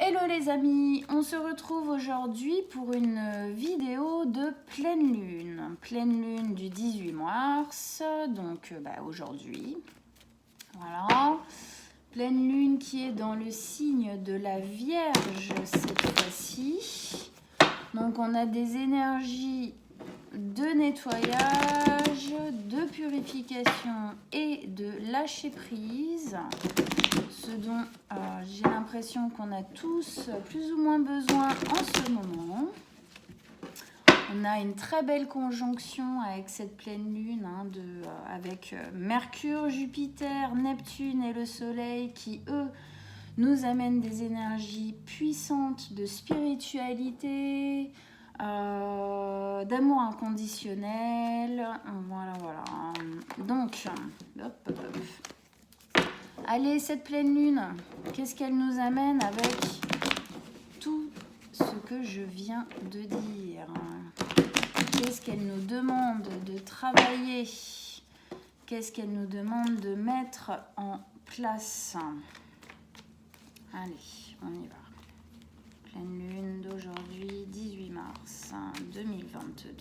Hello les amis, on se retrouve aujourd'hui pour une vidéo de pleine lune du 18 mars, donc aujourd'hui, voilà, pleine lune qui est dans le signe de la Vierge cette fois-ci, donc on a des énergies de nettoyage, de purification et de lâcher prise. Ce dont j'ai l'impression qu'on a tous plus ou moins besoin en ce moment. On a une très belle conjonction avec cette pleine lune, avec Mercure, Jupiter, Neptune et le Soleil qui, eux, nous amènent des énergies puissantes de spiritualité, d'amour inconditionnel. Voilà. Donc, hop. Allez, cette pleine lune, qu'est-ce qu'elle nous amène avec tout ce que je viens de dire? Qu'est-ce qu'elle nous demande de travailler? Qu'est-ce qu'elle nous demande de mettre en place? Allez, on y va. Pleine lune d'aujourd'hui, 18 mars 2022.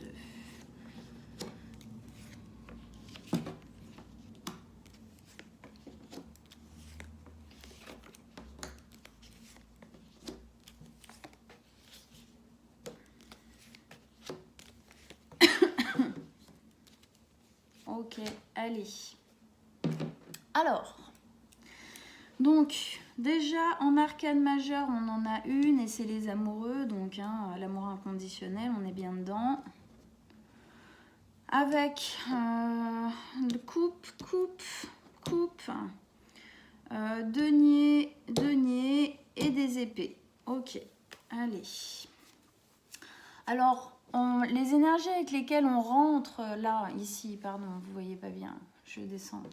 Ok, allez. Alors, donc, déjà en arcane majeur, on en a une et c'est les amoureux, donc l'amour inconditionnel, on est bien dedans. Avec coupe, denier et des épées. Ok, allez. Alors, les énergies avec lesquelles on rentre, là, ici, pardon, vous voyez pas bien, je descends.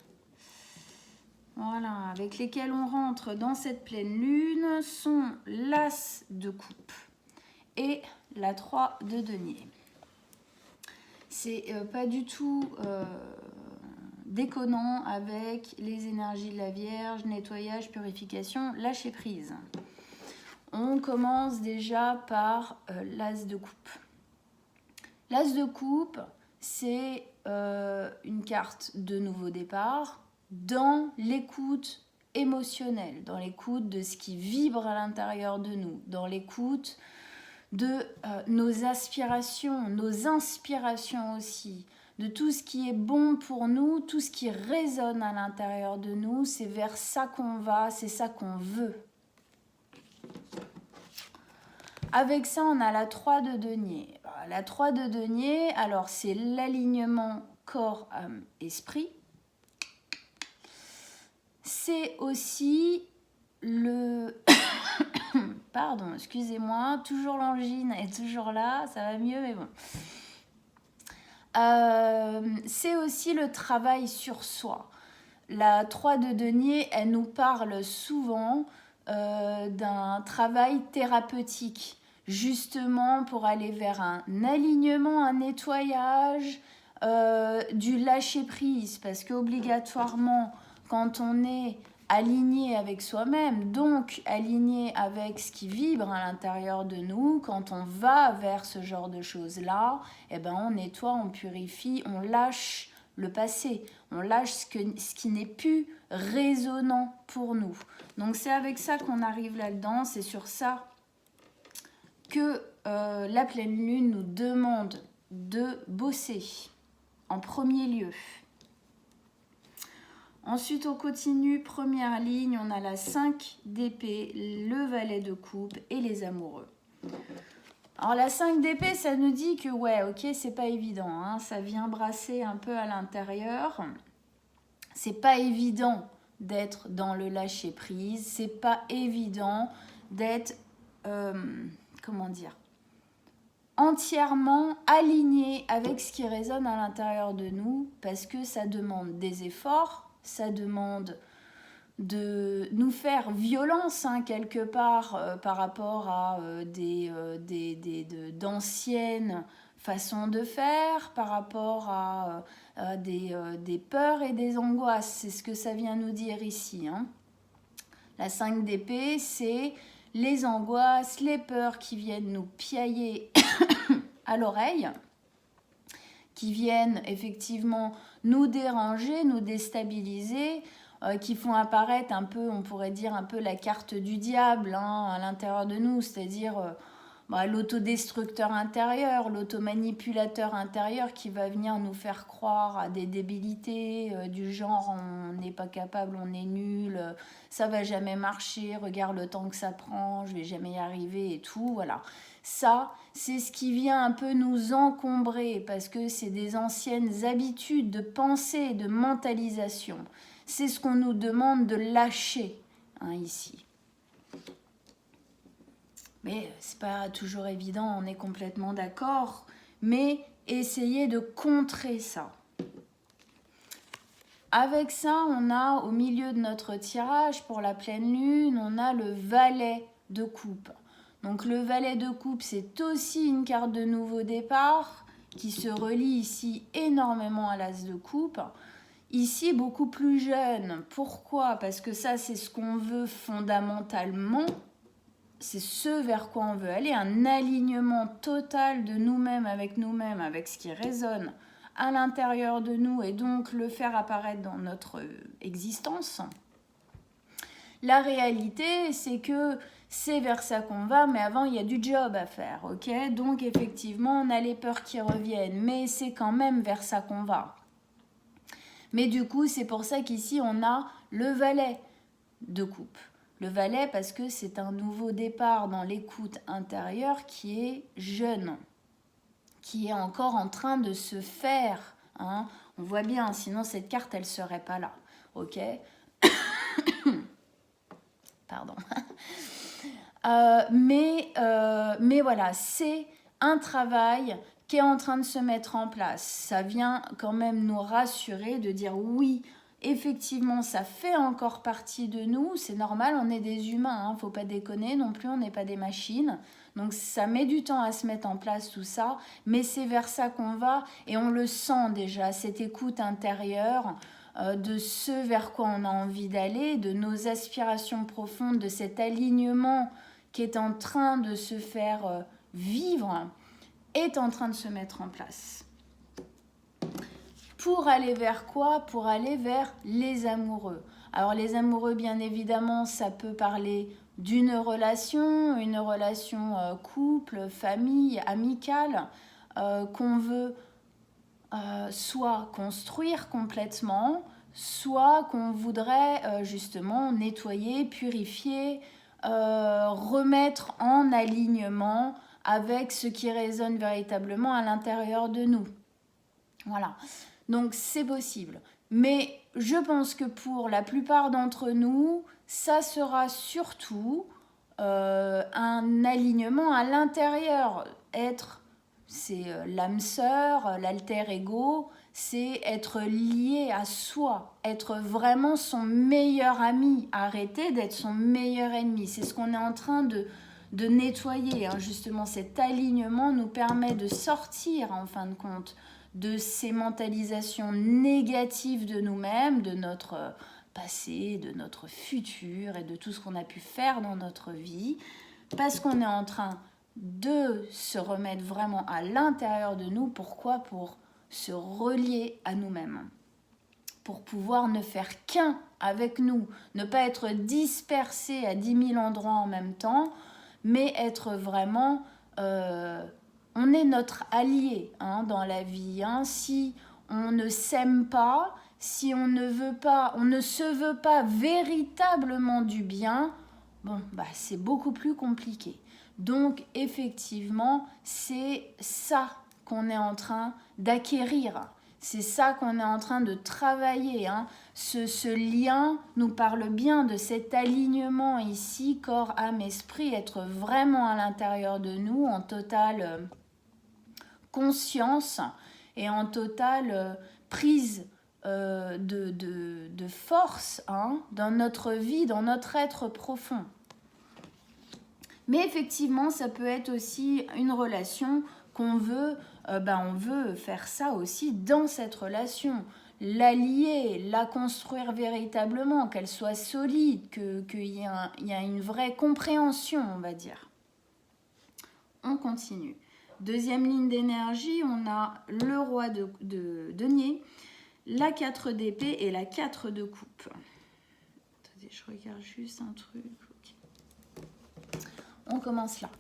Voilà, avec lesquelles on rentre dans cette pleine lune sont l'as de coupe et la 3 de denier. C'est pas du tout déconnant avec les énergies de la Vierge, nettoyage, purification, lâcher prise. On commence déjà par l'as de coupe. L'as de coupe, c'est une carte de nouveau départ dans l'écoute émotionnelle, dans l'écoute de ce qui vibre à l'intérieur de nous, dans l'écoute de nos aspirations, nos inspirations aussi, de tout ce qui est bon pour nous, tout ce qui résonne à l'intérieur de nous, c'est vers ça qu'on va, c'est ça qu'on veut. Avec ça, on a la 3 de denier. La 3 de denier, alors c'est l'alignement corps, âme, esprit. C'est aussi le... Pardon, excusez-moi, toujours l'angine est toujours là, ça va mieux, mais bon. C'est aussi le travail sur soi. La 3 de denier, elle nous parle souvent d'un travail thérapeutique, justement pour aller vers un alignement, un nettoyage, du lâcher-prise, parce qu'obligatoirement, quand on est aligné avec soi-même, donc aligné avec ce qui vibre à l'intérieur de nous, quand on va vers ce genre de choses-là, eh ben on nettoie, on purifie, on lâche le passé, on lâche ce qui n'est plus résonnant pour nous. Donc c'est avec ça qu'on arrive là-dedans, c'est sur ça que la pleine lune nous demande de bosser en premier lieu. Ensuite, on continue, première ligne, on a la 5 d'épée, le valet de coupe et les amoureux. Alors la 5 d'épée, ça nous dit que ouais, ok, c'est pas évident, hein, ça vient brasser un peu à l'intérieur. C'est pas évident d'être dans le lâcher prise, c'est pas évident d'être, entièrement aligné avec ce qui résonne à l'intérieur de nous, parce que ça demande des efforts, ça demande de nous faire violence quelque part par rapport à d'anciennes façons de faire, par rapport à des peurs et des angoisses. C'est ce que ça vient nous dire ici. La 5 d'épée, c'est les angoisses, les peurs qui viennent nous piailler à l'oreille, qui viennent effectivement nous déranger, nous déstabiliser, qui font apparaître un peu, on pourrait dire un peu la carte du diable à l'intérieur de nous, c'est-à-dire l'autodestructeur intérieur, l'automanipulateur intérieur qui va venir nous faire croire à des débilités du genre on n'est pas capable, on est nul, ça va jamais marcher, regarde le temps que ça prend, je vais jamais y arriver et tout, voilà. Ça, c'est ce qui vient un peu nous encombrer parce que c'est des anciennes habitudes de pensée, de mentalisation. C'est ce qu'on nous demande de lâcher ici. Mais c'est pas toujours évident, on est complètement d'accord, mais essayez de contrer ça. Avec ça, on a au milieu de notre tirage pour la pleine lune, on a le valet de coupe. Donc le valet de coupe, c'est aussi une carte de nouveau départ qui se relie ici énormément à l'as de coupe. Ici, beaucoup plus jeune. Pourquoi? Parce que ça, c'est ce qu'on veut fondamentalement. C'est ce vers quoi on veut aller, un alignement total de nous-mêmes, avec ce qui résonne à l'intérieur de nous et donc le faire apparaître dans notre existence. La réalité, c'est que c'est vers ça qu'on va, mais avant, il y a du job à faire, ok? Donc, effectivement, on a les peurs qui reviennent, mais c'est quand même vers ça qu'on va. Mais du coup, c'est pour ça qu'ici, on a le valet de coupe. Le valet, parce que c'est un nouveau départ dans l'écoute intérieure qui est jeune, qui est encore en train de se faire. On voit bien, sinon cette carte, elle ne serait pas là, ok? Pardon. Mais voilà, c'est un travail qui est en train de se mettre en place. Ça vient quand même nous rassurer de dire oui, effectivement, ça fait encore partie de nous. C'est normal, on est des humains, faut pas déconner non plus, on n'est pas des machines. Donc ça met du temps à se mettre en place tout ça, mais c'est vers ça qu'on va et on le sent déjà, cette écoute intérieure de ce vers quoi on a envie d'aller, de nos aspirations profondes, de cet alignement qui est en train de se faire vivre, est en train de se mettre en place. Pour aller vers quoi? Pour aller vers les amoureux. Alors les amoureux, bien évidemment, ça peut parler d'une relation, une relation couple, famille, amicale, qu'on veut soit construire complètement, soit qu'on voudrait justement nettoyer, purifier, remettre en alignement avec ce qui résonne véritablement à l'intérieur de nous. Voilà, donc c'est possible. Mais je pense que pour la plupart d'entre nous, ça sera surtout un alignement à l'intérieur. C'est l'âme sœur, l'alter ego, c'est être lié à soi, être vraiment son meilleur ami, arrêter d'être son meilleur ennemi. C'est ce qu'on est en train de nettoyer. Justement, cet alignement nous permet de sortir, en fin de compte, de ces mentalisations négatives de nous-mêmes, de notre passé, de notre futur et de tout ce qu'on a pu faire dans notre vie, parce qu'on est en train de se remettre vraiment à l'intérieur de nous. Pourquoi? Pour se relier à nous-mêmes, pour pouvoir ne faire qu'un avec nous, ne pas être dispersé à 10 000 endroits en même temps, mais être vraiment... on est notre allié dans la vie. Si on ne s'aime pas, si on ne veut pas, on ne se veut pas véritablement du bien, c'est beaucoup plus compliqué. Donc, effectivement, c'est ça qu'on est en train d'acquérir. C'est ça qu'on est en train de travailler. Ce lien nous parle bien de cet alignement ici, corps, âme, esprit, être vraiment à l'intérieur de nous, en totale conscience et en totale prise de force dans notre vie, dans notre être profond. Mais effectivement, ça peut être aussi une relation qu'on veut, on veut faire ça aussi dans cette relation. la lier, la construire véritablement, qu'elle soit solide, qu'il y ait une vraie compréhension, on va dire. On continue. Deuxième ligne d'énergie, on a le roi de denier, la 4 d'épée et la 4 de coupe. Attendez, je regarde juste un truc. Okay. On commence là.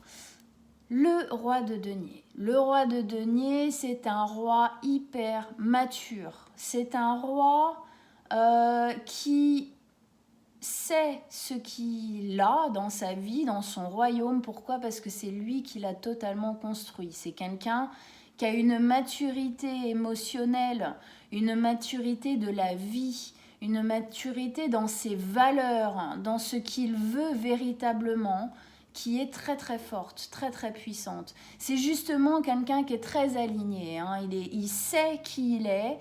Le roi de denier. Le roi de denier, c'est un roi hyper mature. C'est un roi qui sait ce qu'il a dans sa vie, dans son royaume. Pourquoi? Parce que c'est lui qui l'a totalement construit. C'est quelqu'un qui a une maturité émotionnelle, une maturité de la vie, une maturité dans ses valeurs, dans ce qu'il veut véritablement, qui est très très forte, très très puissante. C'est justement quelqu'un qui est très aligné, hein. Il sait qui il est,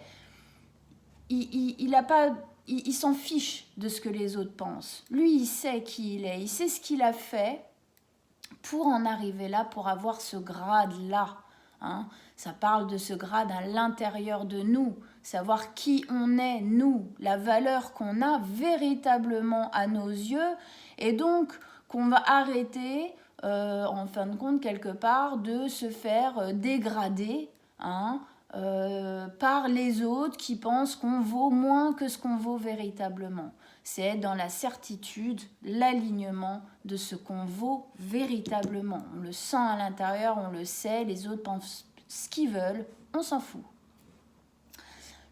il s'en fiche de ce que les autres pensent. Lui, il sait qui il est, il sait ce qu'il a fait pour en arriver là, pour avoir ce grade-là. Hein. Ça parle de ce grade à l'intérieur de nous, savoir qui on est, nous, la valeur qu'on a véritablement à nos yeux, et donc qu'on va arrêter, en fin de compte, quelque part, de se faire dégrader, hein, par les autres qui pensent qu'on vaut moins que ce qu'on vaut véritablement. C'est être dans la certitude, l'alignement de ce qu'on vaut véritablement. On le sent à l'intérieur, on le sait, les autres pensent ce qu'ils veulent, on s'en fout.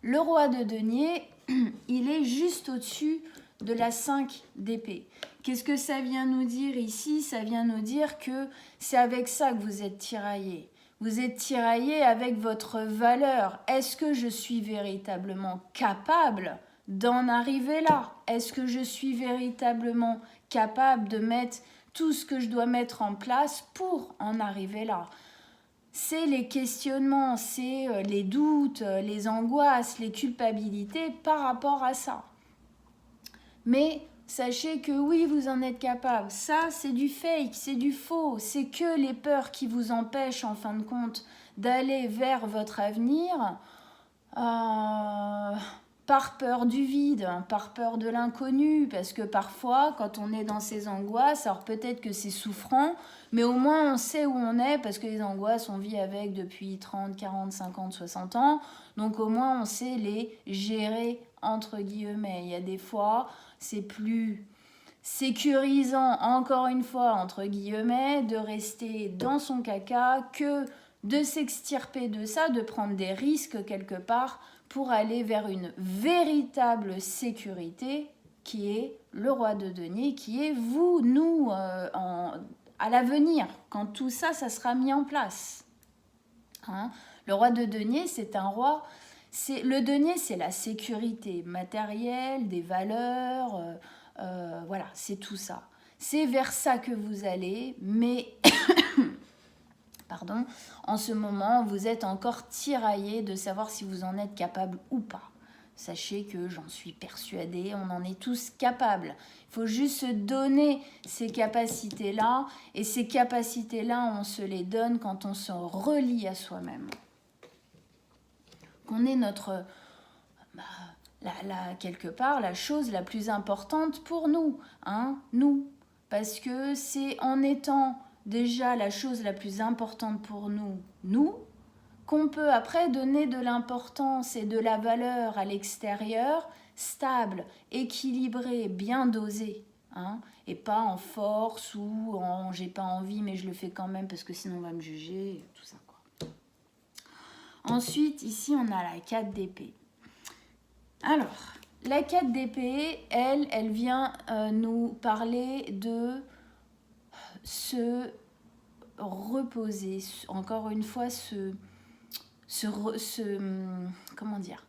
Le roi de denier, il est juste au-dessus de la 5 d'épée. Qu'est-ce que ça vient nous dire ici? Ça vient nous dire que c'est avec ça que vous êtes tiraillés. Vous êtes tiraillés avec votre valeur. Est-ce que je suis véritablement capable d'en arriver là? Est-ce que je suis véritablement capable de mettre tout ce que je dois mettre en place pour en arriver là? C'est les questionnements, c'est les doutes, les angoisses, les culpabilités par rapport à ça. Mais sachez que oui, vous en êtes capable. Ça, c'est du fake, c'est du faux. C'est que les peurs qui vous empêchent, en fin de compte, d'aller vers votre avenir par peur du vide, par peur de l'inconnu. Parce que parfois, quand on est dans ces angoisses, alors peut-être que c'est souffrant, mais au moins on sait où on est, parce que les angoisses, on vit avec depuis 30, 40, 50, 60 ans. Donc au moins, on sait les gérer, entre guillemets. Il y a des fois, c'est plus sécurisant, encore une fois, entre guillemets, de rester dans son caca que de s'extirper de ça, de prendre des risques quelque part pour aller vers une véritable sécurité qui est le roi de denier, qui est vous, nous, à l'avenir, quand tout ça, ça sera mis en place. Hein? Le roi de denier, c'est un roi, le denier, c'est la sécurité matérielle, des valeurs, voilà, c'est tout ça. C'est vers ça que vous allez, mais pardon, en ce moment, vous êtes encore tiraillé de savoir si vous en êtes capable ou pas. Sachez que j'en suis persuadée, on en est tous capables. Il faut juste se donner ces capacités-là, et ces capacités-là, on se les donne quand on se relie à soi-même. Qu'on est notre, quelque part, la chose la plus importante pour nous, hein, nous. Parce que c'est en étant déjà la chose la plus importante pour nous, qu'on peut après donner de l'importance et de la valeur à l'extérieur, stable, équilibrée, bien dosée, hein, et pas en force ou en j'ai pas envie mais je le fais quand même parce que sinon on va me juger, tout ça quoi. Ensuite, ici on a la 4 d'épée. Alors, la 4 d'épée, elle vient nous parler de se reposer, encore une fois, comment dire,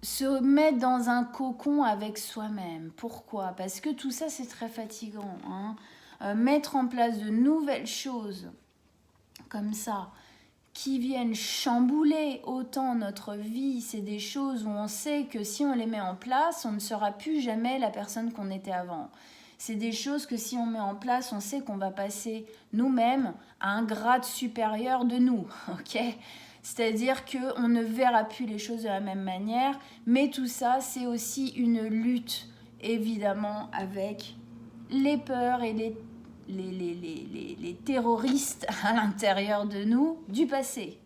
se mettre dans un cocon avec soi-même. Pourquoi? Parce que tout ça, c'est très fatigant. Hein. Mettre en place de nouvelles choses comme ça, qui viennent chambouler autant notre vie, c'est des choses où on sait que si on les met en place, on ne sera plus jamais la personne qu'on était avant. C'est des choses que si on met en place, on sait qu'on va passer nous-mêmes à un grade supérieur de nous, ok ? C'est-à-dire qu'on ne verra plus les choses de la même manière, mais tout ça, c'est aussi une lutte, évidemment, avec les peurs et les terroristes à l'intérieur de nous du passé.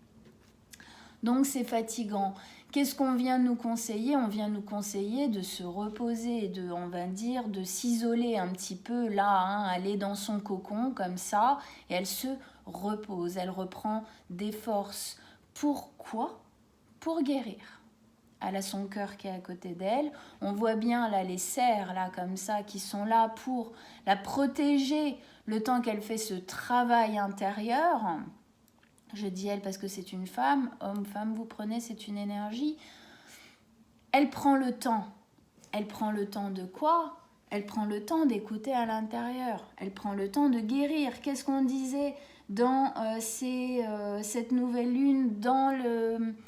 Donc c'est fatigant. Qu'est-ce qu'on vient nous conseiller? On vient nous conseiller de se reposer, on va dire, de s'isoler un petit peu là, aller dans son cocon comme ça, et elle se repose, elle reprend des forces. Pourquoi? Pour guérir. Elle a son cœur qui est à côté d'elle. On voit bien là les cerfs là comme ça qui sont là pour la protéger le temps qu'elle fait ce travail intérieur. Je dis elle parce que c'est une femme. Homme, femme, vous prenez, c'est une énergie. Elle prend le temps. Elle prend le temps de quoi? Elle prend le temps d'écouter à l'intérieur. Elle prend le temps de guérir. Qu'est-ce qu'on disait dans cette nouvelle lune,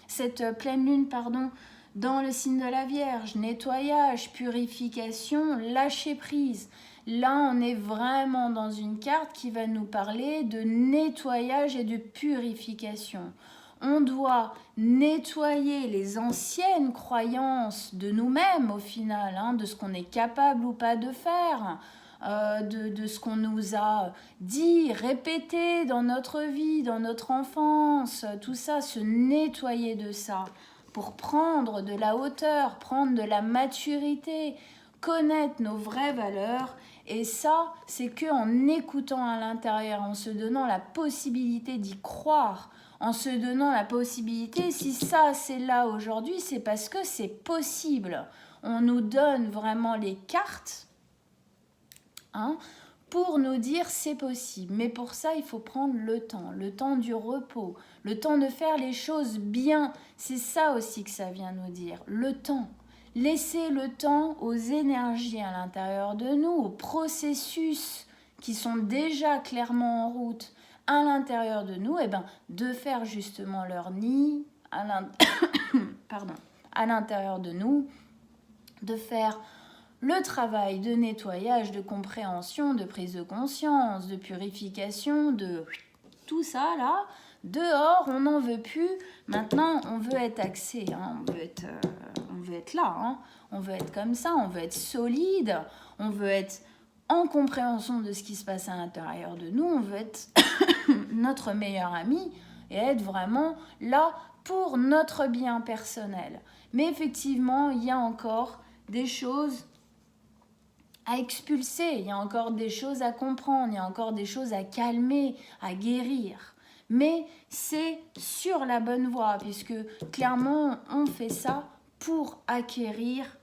cette pleine lune, pardon, dans le signe de la Vierge? Nettoyage, purification, lâcher prise. Là, on est vraiment dans une carte qui va nous parler de nettoyage et de purification. On doit nettoyer les anciennes croyances de nous-mêmes au final, de ce qu'on est capable ou pas de faire, de ce qu'on nous a dit, répété dans notre vie, dans notre enfance, tout ça, se nettoyer de ça pour prendre de la hauteur, prendre de la maturité, connaître nos vraies valeurs. Et ça, c'est qu'en écoutant à l'intérieur, en se donnant la possibilité d'y croire, en se donnant la possibilité, si ça c'est là aujourd'hui, c'est parce que c'est possible. On nous donne vraiment les cartes pour nous dire c'est possible. Mais pour ça, il faut prendre le temps du repos, le temps de faire les choses bien. C'est ça aussi que ça vient nous dire, le temps. Laisser le temps aux énergies à l'intérieur de nous, aux processus qui sont déjà clairement en route à l'intérieur de nous, de faire justement leur nid à l'intérieur de nous, de faire le travail de nettoyage, de compréhension, de prise de conscience, de purification, de tout ça là. Dehors, on n'en veut plus. Maintenant, on veut être axé, on veut être là, on veut être comme ça, on veut être solide, on veut être en compréhension de ce qui se passe à l'intérieur de nous, on veut être notre meilleur ami et être vraiment là pour notre bien personnel. Mais effectivement, il y a encore des choses à expulser, il y a encore des choses à comprendre, il y a encore des choses à calmer, à guérir. Mais c'est sur la bonne voie, puisque clairement, on fait ça pour acquérir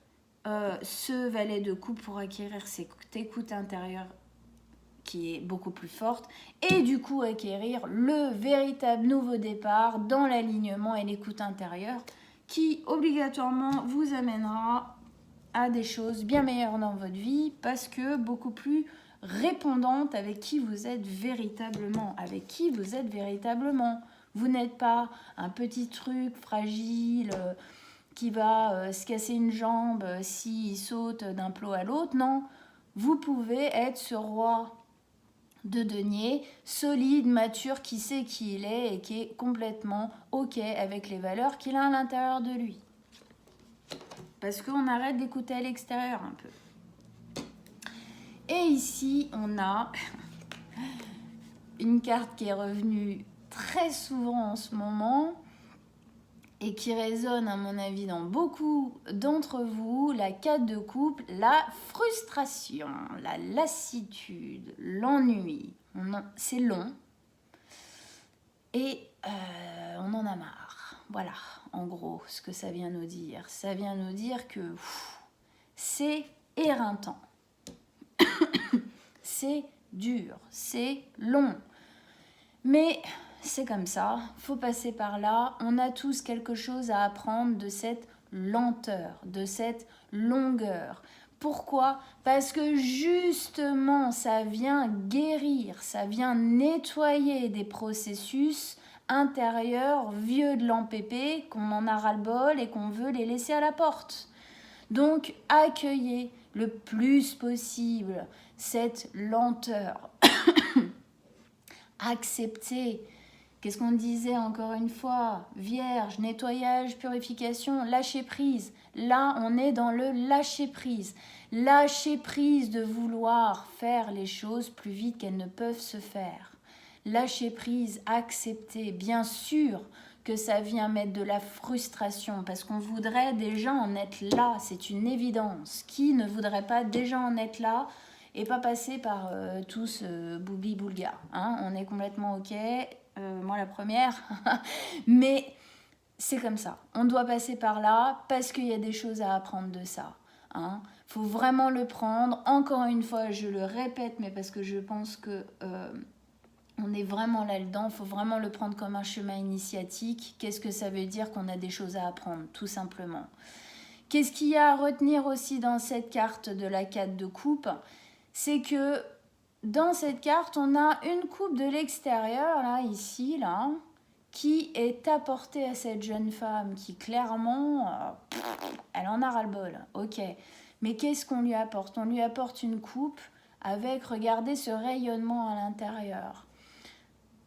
ce valet de coupe, pour acquérir cette écoute intérieure qui est beaucoup plus forte, et du coup acquérir le véritable nouveau départ dans l'alignement et l'écoute intérieure, qui obligatoirement vous amènera à des choses bien meilleures dans votre vie, parce que beaucoup plus répondante avec qui vous êtes véritablement, Vous n'êtes pas un petit truc fragile qui va se casser une jambe s'il saute d'un plot à l'autre. Non, vous pouvez être ce roi de denier, solide, mature, qui sait qui il est et qui est complètement OK avec les valeurs qu'il a à l'intérieur de lui. Parce qu'on arrête d'écouter à l'extérieur un peu. Et ici, on a une carte qui est revenue très souvent en ce moment et qui résonne, à mon avis, dans beaucoup d'entre vous, la 4 de coupe, la frustration, la lassitude, l'ennui. C'est long et on en a marre. Voilà, en gros, ce que ça vient nous dire. Ça vient nous dire que c'est éreintant. C'est dur, c'est long. Mais c'est comme ça, faut passer par là. On a tous quelque chose à apprendre de cette lenteur, de cette longueur. Pourquoi? Parce que justement, ça vient guérir, ça vient nettoyer des processus intérieurs vieux de l'empépé, qu'on en a ras-le-bol et qu'on veut les laisser à la porte. Donc, accueillez le plus possible cette lenteur. Acceptez Qu'est-ce qu'on disait encore une fois? Vierge, nettoyage, purification, lâcher prise. Là, on est dans le lâcher prise. Lâcher prise de vouloir faire les choses plus vite qu'elles ne peuvent se faire. Lâcher prise, accepter. Bien sûr que ça vient mettre de la frustration parce qu'on voudrait déjà en être là. C'est une évidence. Qui ne voudrait pas déjà en être là et pas passer par tout ce boubli-boulga, hein? On est complètement OK. Moi la première, mais c'est comme ça. On doit passer par là parce qu'il y a des choses à apprendre de ça. Hein. Faut vraiment le prendre. Encore une fois, je le répète, mais parce que je pense que on est vraiment là-dedans. Il faut vraiment le prendre comme un chemin initiatique. Qu'est-ce que ça veut dire qu'on a des choses à apprendre, tout simplement. Qu'est-ce qu'il y a à retenir aussi dans cette carte de la 4 de coupe? C'est que dans cette carte, on a une coupe de l'extérieur, là, ici, là, qui est apportée à cette jeune femme qui, clairement, elle en a ras-le-bol. Ok, mais qu'est-ce qu'on lui apporte? On lui apporte une coupe avec, regardez, ce rayonnement à l'intérieur.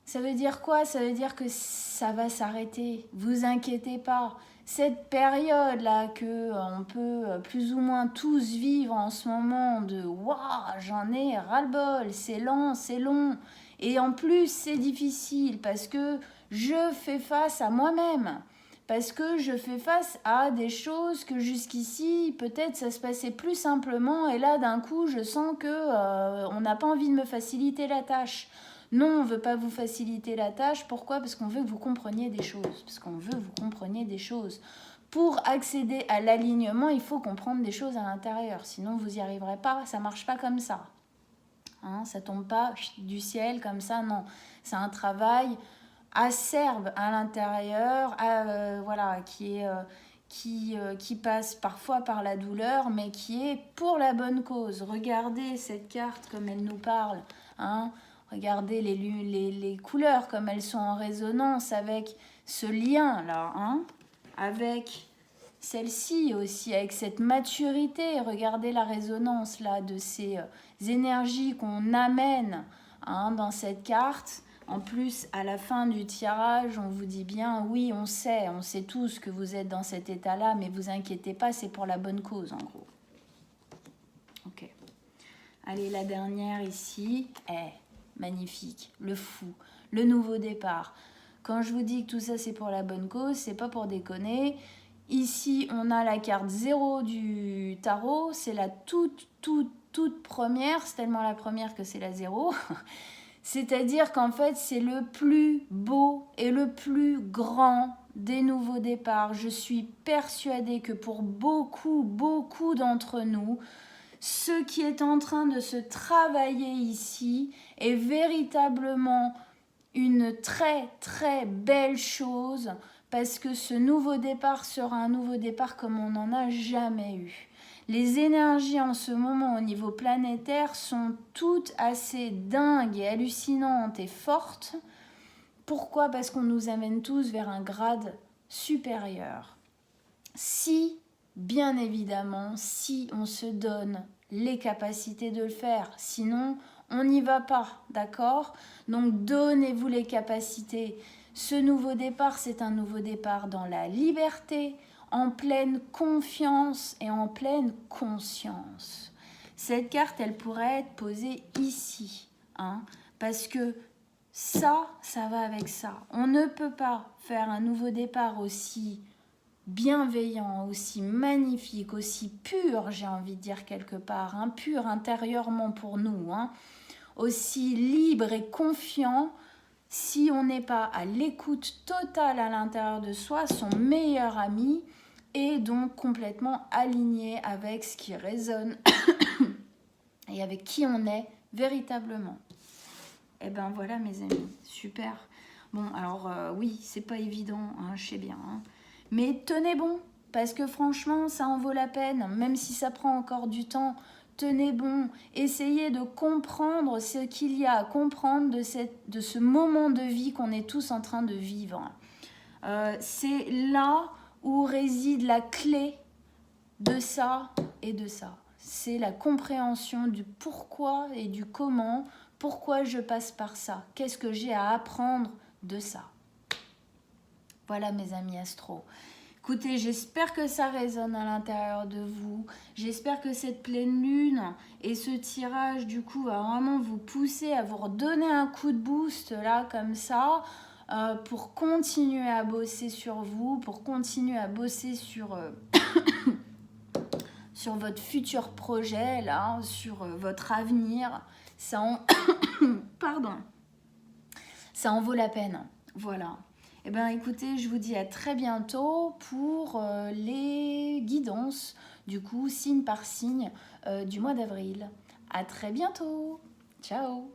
Ça veut dire quoi? Ça veut dire que ça va s'arrêter. Vous inquiétez pas. Cette période-là que on peut plus ou moins tous vivre en ce moment de « Waouh, j'en ai ras-le-bol, c'est lent, c'est long ». Et en plus, c'est difficile parce que je fais face à moi-même. Parce que je fais face à des choses que jusqu'ici, peut-être ça se passait plus simplement. Et là, d'un coup, je sens que on n'a pas envie de me faciliter la tâche. Non, on ne veut pas vous faciliter la tâche. Pourquoi? Parce qu'on veut que vous compreniez des choses. Parce qu'on veut que vous compreniez des choses. Pour accéder à l'alignement, il faut comprendre des choses à l'intérieur. Sinon, vous n'y arriverez pas. Ça ne marche pas comme ça. Hein, ça ne tombe pas du ciel comme ça. Non, c'est un travail acerbe à l'intérieur, voilà, qui passe parfois par la douleur, mais qui est pour la bonne cause. Regardez cette carte comme elle nous parle. Hein. Regardez les couleurs comme elles sont en résonance avec ce lien-là, hein, avec celle-ci aussi, avec cette maturité. Regardez la résonance là de ces énergies qu'on amène, hein, dans cette carte. En plus, à la fin du tirage, on vous dit bien, oui, on sait tous que vous êtes dans cet état-là, mais vous inquiétez pas, c'est pour la bonne cause, en gros. Ok. Allez, la dernière ici est magnifique, le fou, le nouveau départ. Quand je vous dis que tout ça, c'est pour la bonne cause, c'est pas pour déconner. Ici, on a la carte 0 du tarot, c'est la toute première, c'est tellement la première que c'est la 0. C'est-à-dire qu'en fait, c'est le plus beau et le plus grand des nouveaux départs. Je suis persuadée que pour beaucoup d'entre nous, ce qui est en train de se travailler ici est véritablement une très belle chose parce que ce nouveau départ sera un nouveau départ comme on n'en a jamais eu. Les énergies en ce moment au niveau planétaire sont toutes assez dingues et hallucinantes et fortes. Pourquoi? Parce qu'on nous amène tous vers un grade supérieur. Si, bien évidemment, si on se donne les capacités de le faire, sinon on n'y va pas, d'accord? Donc donnez-vous les capacités. Ce nouveau départ, c'est un nouveau départ dans la liberté, en pleine confiance et en pleine conscience. Cette carte, elle pourrait être posée ici, hein, parce que ça va avec ça. On ne peut pas faire un nouveau départ aussi bienveillant, aussi magnifique, aussi pur, j'ai envie de dire quelque part, hein, pur intérieurement pour nous, hein, aussi libre et confiant, si on n'est pas à l'écoute totale à l'intérieur de soi, son meilleur ami, et donc complètement aligné avec ce qui résonne et avec qui on est véritablement. Et ben voilà mes amis, super. Bon alors oui, c'est pas évident, hein, je sais bien, hein, mais tenez bon, parce que franchement ça en vaut la peine, même si ça prend encore du temps. Tenez bon, essayez de comprendre ce qu'il y a à comprendre de ce moment de vie qu'on est tous en train de vivre. C'est là où réside la clé de ça et de ça. C'est la compréhension du pourquoi et du comment. Pourquoi je passe par ça? Qu'est-ce que j'ai à apprendre de ça. Voilà mes amis astro. Écoutez, j'espère que ça résonne à l'intérieur de vous. J'espère que cette pleine lune et ce tirage, du coup, va vraiment vous pousser à vous redonner un coup de boost, là, comme ça, pour continuer à bosser sur vous, pour continuer à bosser sur, sur votre futur projet, là, sur votre avenir. Ça en... Pardon. Ça en vaut la peine. Voilà. Eh bien, écoutez, je vous dis à très bientôt pour les guidances, du coup, signe par signe, du mois d'avril. À très bientôt. Ciao.